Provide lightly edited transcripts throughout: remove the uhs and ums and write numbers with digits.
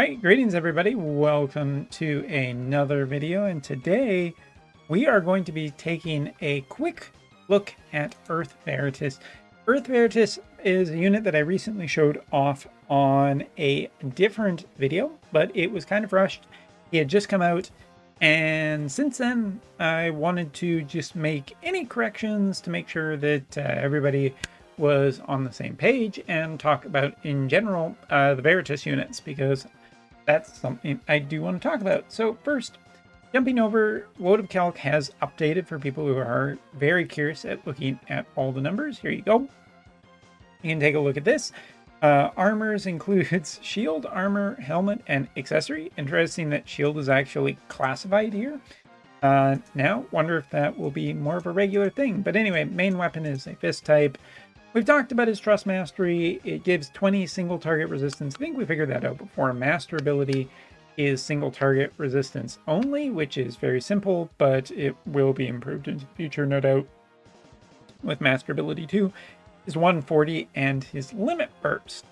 Right, greetings everybody. Welcome to another video, and today we are going to be taking a quick look at Earth Veritas. Earth Veritas is a unit that I recently showed off on a different video, but it was kind of rushed. He had just come out, and since then I wanted to just make any corrections to make sure that everybody was on the same page and talk about in general the Veritas units, because that's something I do want to talk about. So first, jumping over, Load of Calc has updated for people who are very curious at looking at all the numbers. Here you go. You can take a look at this. Armors includes shield, armor, helmet, and accessory. Interesting that shield is actually classified here. Now, wonder if that will be more of a regular thing. But anyway, main weapon is a fist type. We've talked about his Trust Mastery. It gives 20 single target resistance. I think we figured that out before. Master ability is single target resistance only, which is very simple, but it will be improved in the future, no doubt, with Master ability 2. Is 140 and his limit burst.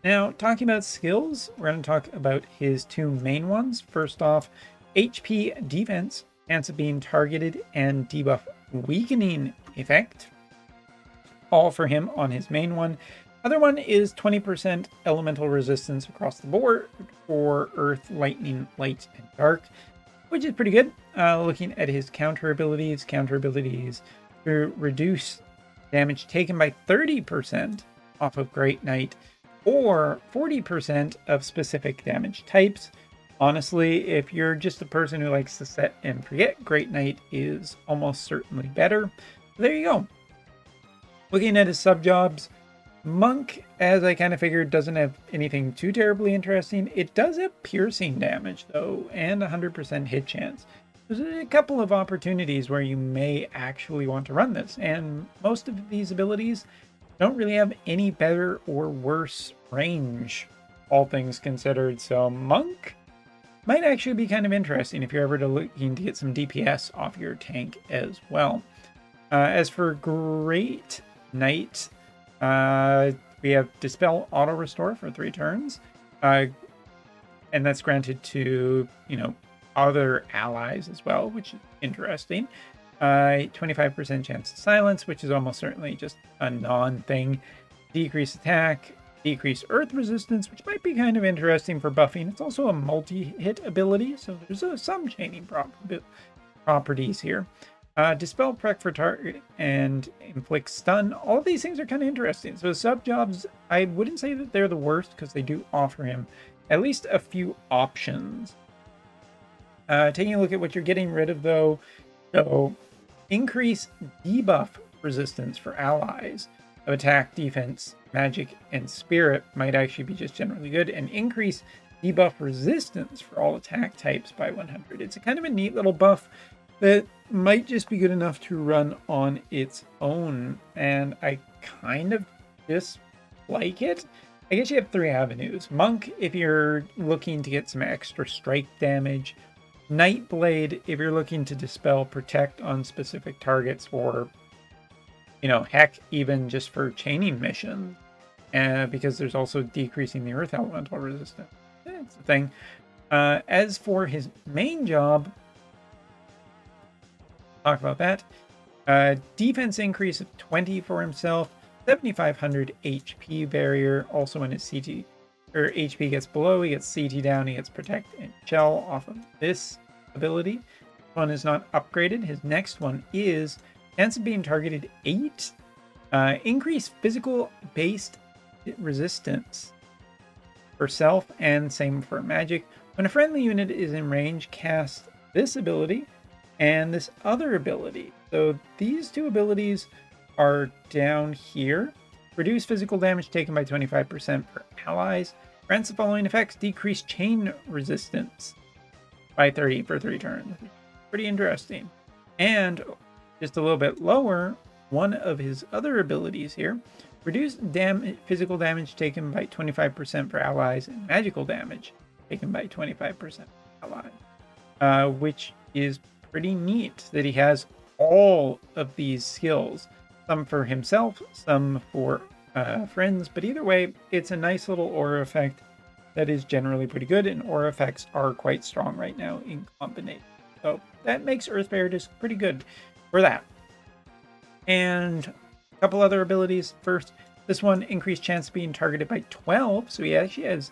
Now, talking about skills, we're going to talk about his two main ones. First off, HP defense, chance of being targeted, and debuff weakening effect. All for him on his main one. Other one is 20% elemental resistance across the board for earth, lightning, light, and dark, which is pretty good. Looking at his counter abilities to reduce damage taken by 30% off of Great Knight, or 40% of specific damage types. Honestly, if you're just a person who likes to set and forget, Great Knight is almost certainly better. There you go. Looking at his sub-jobs, Monk, as I kind of figured, doesn't have anything too terribly interesting. It does have piercing damage, though, and 100% hit chance. There's a couple of opportunities where you may actually want to run this, and most of these abilities don't really have any better or worse range, all things considered. So Monk might actually be kind of interesting if you're ever looking to get some DPS off your tank as well. As for Great Knight, we have Dispel Auto Restore for 3 turns, and that's granted to, other allies as well, which is interesting. 25% chance to silence, which is almost certainly just a non-thing. Decrease attack, decrease earth resistance, which might be kind of interesting for buffing. It's also a multi-hit ability, so there's some chaining properties here. Dispel Prec for target and inflict stun. All of these things are kind of interesting. So sub-jobs, I wouldn't say that they're the worst, because they do offer him at least a few options. Taking a look at what you're getting rid of, though, so increase debuff resistance for allies of attack, defense, magic, and spirit might actually be just generally good, and increase debuff resistance for all attack types by 100. It's a kind of a neat little buff that might just be good enough to run on its own, and I kind of just like it. I guess you have 3 avenues. Monk, if you're looking to get some extra strike damage. Nightblade, if you're looking to dispel protect on specific targets, or, heck, even just for chaining missions, because there's also decreasing the earth elemental resistance. It's a thing. As for his main job, talk about that. Defense increase of 20 for himself, 7,500 HP barrier. Also, when his CT or HP gets below, he gets CT down, he gets protect and shell off of this ability. This one is not upgraded. His next one is chance of being targeted 8. Increase physical based resistance for self, and same for magic. When a friendly unit is in range, cast this ability and this other ability. So these two abilities are down here. Reduce physical damage taken by 25% for allies. Grants the following effects: decrease chain resistance by 30 for 3 turns. Pretty interesting. And just a little bit lower, one of his other abilities here: reduce physical damage taken by 25% for allies, and magical damage taken by 25% for allies. Which is pretty neat that he has all of these skills. Some for himself, some for friends, but either way, it's a nice little aura effect that is generally pretty good, and aura effects are quite strong right now in combination. So that makes Earth Veritas pretty good for that. And a couple other abilities. First, this one, increased chance of being targeted by 12. So he actually has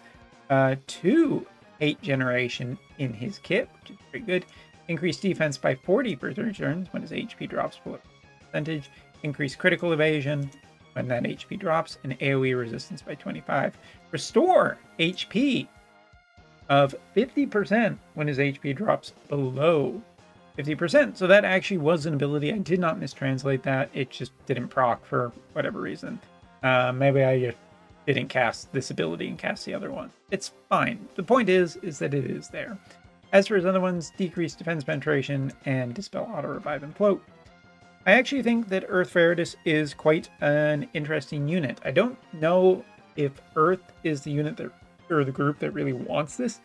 2 hate generation in his kit, which is pretty good. Increased defense by 40 for 3 turns when his HP drops below percentage. Increased critical evasion when that HP drops, and AoE resistance by 25. Restore HP of 50% when his HP drops below 50%. So that actually was an ability. I did not mistranslate that. It just didn't proc for whatever reason. Maybe I just didn't cast this ability and cast the other one. It's fine. The point is that it is there. As for his other ones, decreased defense penetration and dispel auto revive and float. I actually think that Earth Veritas is quite an interesting unit. I don't know if Earth is the unit that, or the group that really wants this.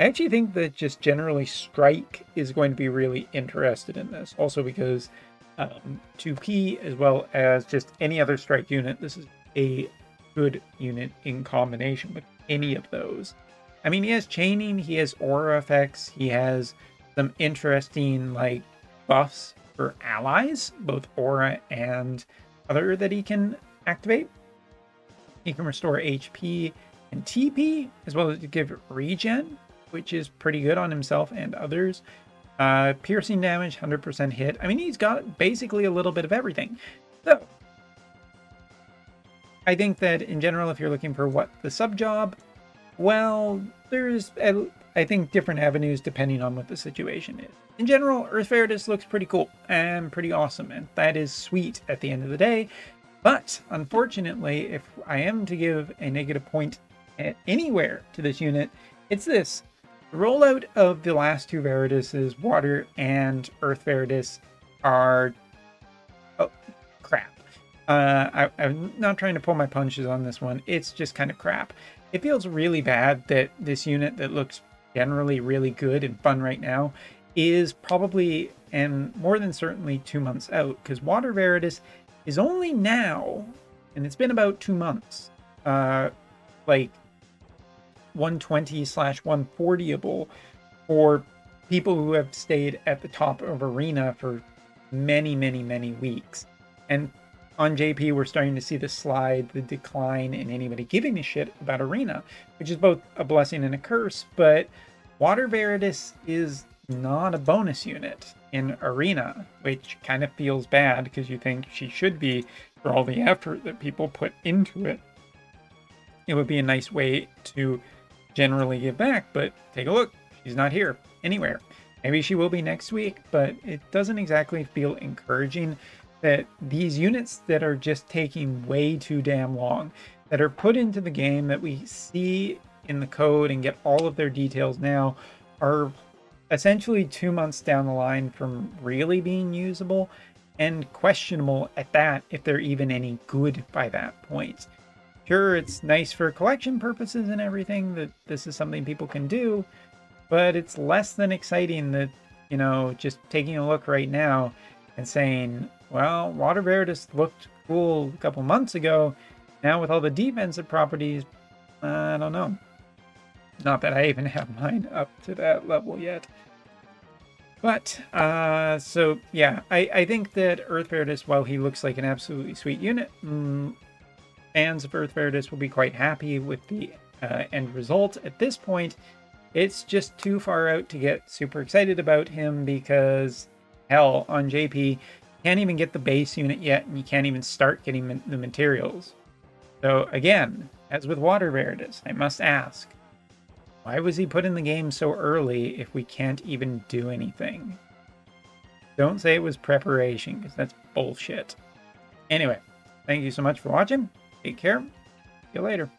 I actually think that just generally Strike is going to be really interested in this. Also because 2P as well as just any other Strike unit, this is a good unit in combination with any of those. I mean, he has chaining, he has aura effects, he has some interesting like buffs for allies, both aura and other that he can activate. He can restore HP and TP, as well as give regen, which is pretty good on himself and others. Piercing damage, 100% hit. I mean, he's got basically a little bit of everything. So, I think that in general, if you're looking for what the sub job, well, there's, I think, different avenues depending on what the situation is. In general, Earth Veritas looks pretty cool and pretty awesome, and that is sweet at the end of the day. But, unfortunately, if I am to give a negative point anywhere to this unit, it's this. The rollout of the last 2 Veritases, Water and Earth Veritas, are crap. I'm not trying to pull my punches on this one. It's just kind of crap. It feels really bad that this unit that looks generally really good and fun right now is probably, and more than certainly, 2 months out, because Water Veritas is only now, and it's been about 2 months, like 120/140able for people who have stayed at the top of Arena for many, many, many weeks. And on JP, we're starting to see the slide, the decline in anybody giving a shit about Arena, which is both a blessing and a curse, but Water Veritas is not a bonus unit in Arena, which kind of feels bad because you think she should be for all the effort that people put into it. It would be a nice way to generally give back, but take a look. She's not here anywhere. Maybe she will be next week, but it doesn't exactly feel encouraging that these units that are just taking way too damn long, that are put into the game, that we see in the code and get all of their details now, are essentially 2 months down the line from really being usable, and questionable at that if they're even any good by that point. Sure, it's nice for collection purposes and everything that this is something people can do, but it's less than exciting that, you know, just taking a look right now and saying, well, Water Veritas looked cool a couple months ago. Now with all the defensive properties, I don't know. Not that I even have mine up to that level yet. But, so, yeah, I think that Earth Veritas, while he looks like an absolutely sweet unit, fans of Earth Veritas will be quite happy with the end result. At this point, it's just too far out to get super excited about him because, hell, on JP, you can't even get the base unit yet, and you can't even start getting the materials. So, again, as with Water Veritas, I must ask, why was he put in the game so early if we can't even do anything? Don't say it was preparation, because that's bullshit. Anyway, thank you so much for watching. Take care. See you later.